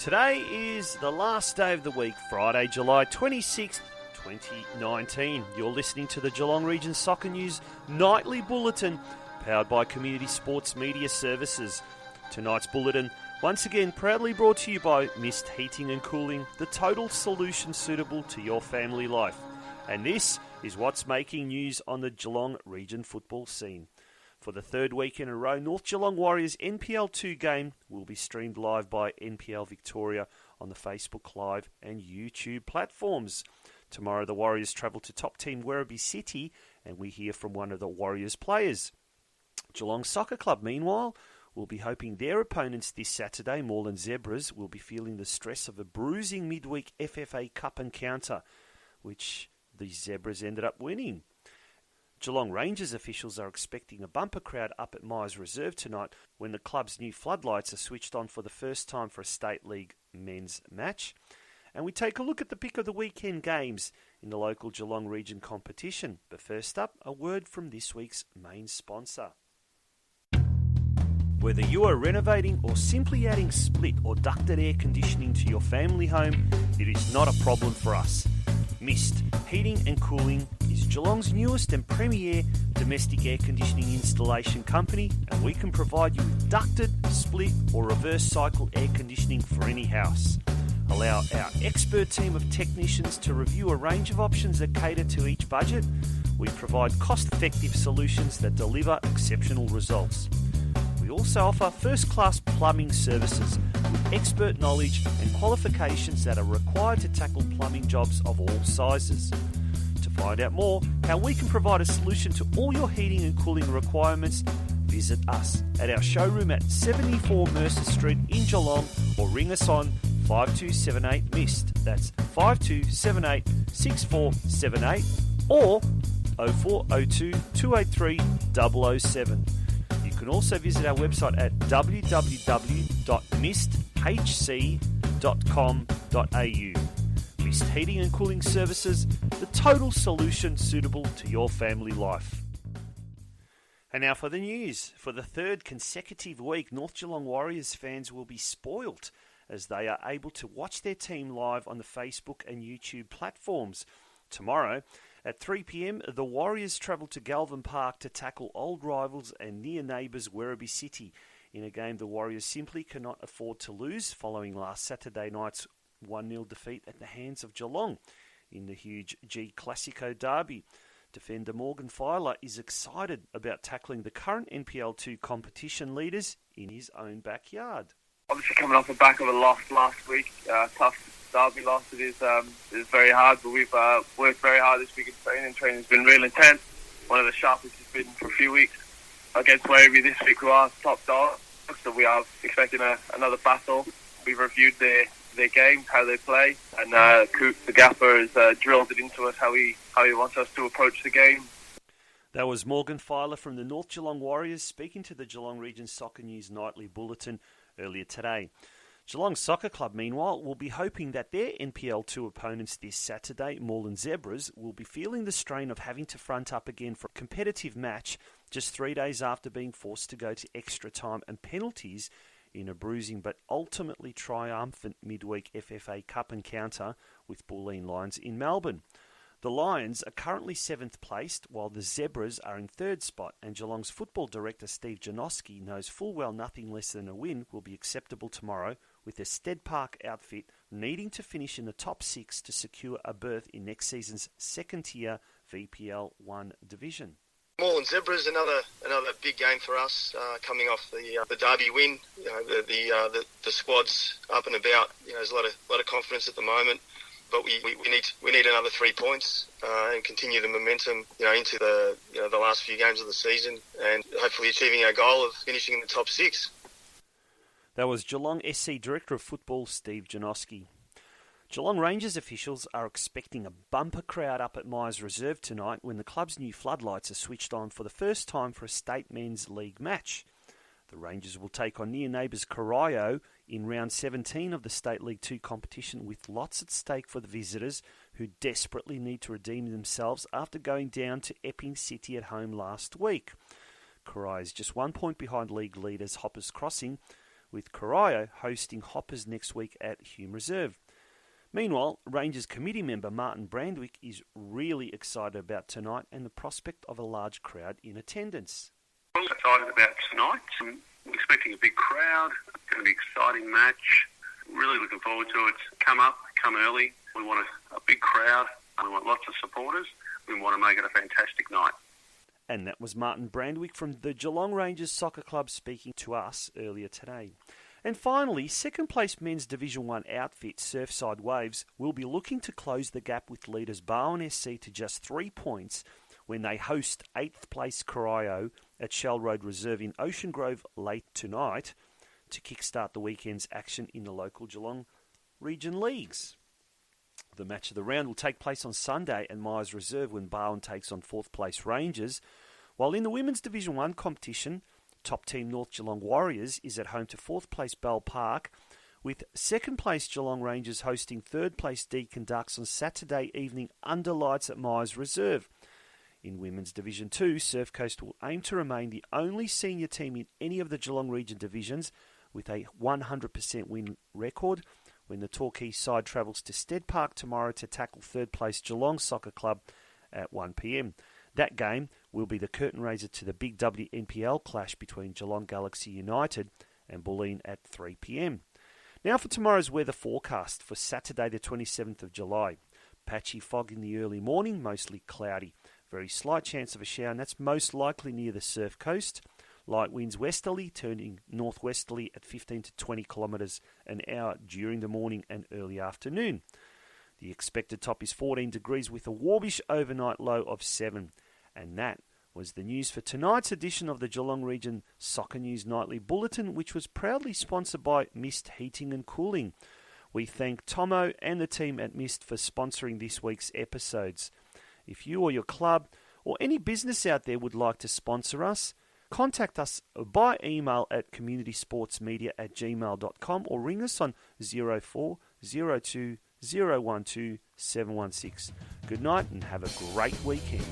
Today is the last day of the week, Friday, July 26th, 2019. You're listening to the Geelong Region Soccer News Nightly Bulletin, powered by Community Sports Media Services. Tonight's bulletin, once again, proudly brought to you by Mist Heating and Cooling, the total solution suitable to your family life. And this is what's making news on the Geelong Region football scene. For the third week in a row, North Geelong Warriors NPL2 game will be streamed live by NPL Victoria on the Facebook Live and YouTube platforms. Tomorrow the Warriors travel to top team Werribee City and we hear from one of the Warriors players. Geelong Soccer Club, meanwhile, will be hoping their opponents this Saturday, Moreland Zebras, will be feeling the stress of a bruising midweek FFA Cup encounter, which the Zebras ended up winning. Geelong Rangers officials are expecting a bumper crowd up at Myers Reserve tonight when the club's new floodlights are switched on for the first time for a State League men's match. And we take a look at the pick of the weekend games in the local Geelong Region competition. But first up, a word from this week's main sponsor. Whether you are renovating or simply adding split or ducted air conditioning to your family home, it is not a problem for us. Mist Heating and Cooling is Geelong's newest and premier domestic air conditioning installation company, and we can provide you with ducted, split or reverse cycle air conditioning for any house. Allow our expert team of technicians to review a range of options that cater to each budget. We provide cost-effective solutions that deliver exceptional results. We also offer first-class plumbing services with expert knowledge and qualifications that are required to tackle plumbing jobs of all sizes. To find out more how we can provide a solution to all your heating and cooling requirements, visit us at our showroom at 74 Mercer Street in Geelong or ring us on 5278-MIST. That's 5278 6478 or 0402 283 007. You can also visit our website at www.misthc.com.au. Mist Heating and Cooling Services, the total solution suitable to your family life. And now for the news. For the third consecutive week, North Geelong Warriors fans will be spoilt as they are able to watch their team live on the Facebook and YouTube platforms. Tomorrow, at 3 p.m, the Warriors travel to Galvin Park to tackle old rivals and near neighbours Werribee City in a game the Warriors simply cannot afford to lose following last Saturday night's 1-0 defeat at the hands of Geelong in the huge G Classico derby. Defender Morgan Filer is excited about tackling the current NPL2 competition leaders in his own backyard. Obviously coming off the back of a loss last week, tough derby loss. It is very hard, but we've worked very hard this week in training. Training's been real intense, one of the sharpest it's been for a few weeks. Against Werribee this week, who are top dogs, so we are expecting another battle. We've reviewed their games, how they play, and Coop, the gaffer, has drilled it into us how he wants us to approach the game. That was Morgan Filer from the North Geelong Warriors speaking to the Geelong Region Soccer News Nightly Bulletin earlier today. Geelong Soccer Club, meanwhile, will be hoping that their NPL2 opponents this Saturday, Moreland Zebras, will be feeling the strain of having to front up again for a competitive match just 3 days after being forced to go to extra time and penalties in a bruising but ultimately triumphant midweek FFA Cup encounter with Bulleen Lions in Melbourne. The Lions are currently 7th placed, while the Zebras are in 3rd spot, and Geelong's football director Steve Janoski knows full well nothing less than a win will be acceptable tomorrow, with the Stead Park outfit needing to finish in the top 6 to secure a berth in next season's second-tier VPL 1 division. Moreland Zebras, another big game for us, coming off the derby win. You know, the squad's up and about. You know, there's a lot of confidence at the moment. But we need another 3 points and continue the momentum, you know, into the last few games of the season, and hopefully achieving our goal of finishing in the top 6. That was Geelong SC Director of Football Steve Janoski. Geelong Rangers officials are expecting a bumper crowd up at Myers Reserve tonight when the club's new floodlights are switched on for the first time for a state men's league match. The Rangers will take on near neighbours Corio in round 17 of the State League 2 competition, with lots at stake for the visitors who desperately need to redeem themselves after going down to Epping City at home last week. Corio is just 1 point behind league leaders Hoppers Crossing, with Corio hosting Hoppers next week at Hume Reserve. Meanwhile, Rangers committee member Martin Brandwick is really excited about tonight and the prospect of a large crowd in attendance. I'm excited about tonight. I'm expecting a big crowd. It's going to be an exciting match. Really looking forward to it. Come early. We want a big crowd. We want lots of supporters. We want to make it a fantastic night. And that was Martin Brandwick from the Geelong Rangers Soccer Club speaking to us earlier today. And finally, second place men's Division 1 outfit Surfside Waves will be looking to close the gap with leaders Barwon SC to just 3 points when they host 8th place Corio at Shell Road Reserve in Ocean Grove late tonight to kickstart the weekend's action in the local Geelong Region leagues. The match of the round will take place on Sunday at Myers Reserve when Barwon takes on 4th place Rangers, while in the women's Division 1 competition, top team North Geelong Warriors is at home to 4th place Bell Park, with 2nd place Geelong Rangers hosting 3rd place Deakin Ducks on Saturday evening under lights at Myers Reserve. In Women's Division 2, Surf Coast will aim to remain the only senior team in any of the Geelong Region divisions with a 100% win record when the Torquay side travels to Stead Park tomorrow to tackle 3rd place Geelong Soccer Club at 1 p.m. That game will be the curtain raiser to the Big W NPL clash between Geelong Galaxy United and Bulleen at 3 p.m. Now for tomorrow's weather forecast for Saturday the 27th of July. Patchy fog in the early morning, mostly cloudy. Very slight chance of a shower, and that's most likely near the Surf Coast. Light winds westerly, turning northwesterly at 15 to 20 kilometres an hour during the morning and early afternoon. The expected top is 14 degrees with a warmish overnight low of 7. And that was the news for tonight's edition of the Geelong Region Soccer News Nightly Bulletin, which was proudly sponsored by Mist Heating and Cooling. We thank Tomo and the team at Mist for sponsoring this week's episodes. If you or your club or any business out there would like to sponsor us, contact us by email at communitysportsmedia@gmail.com or ring us on 0402 012 716. Good night and have a great weekend.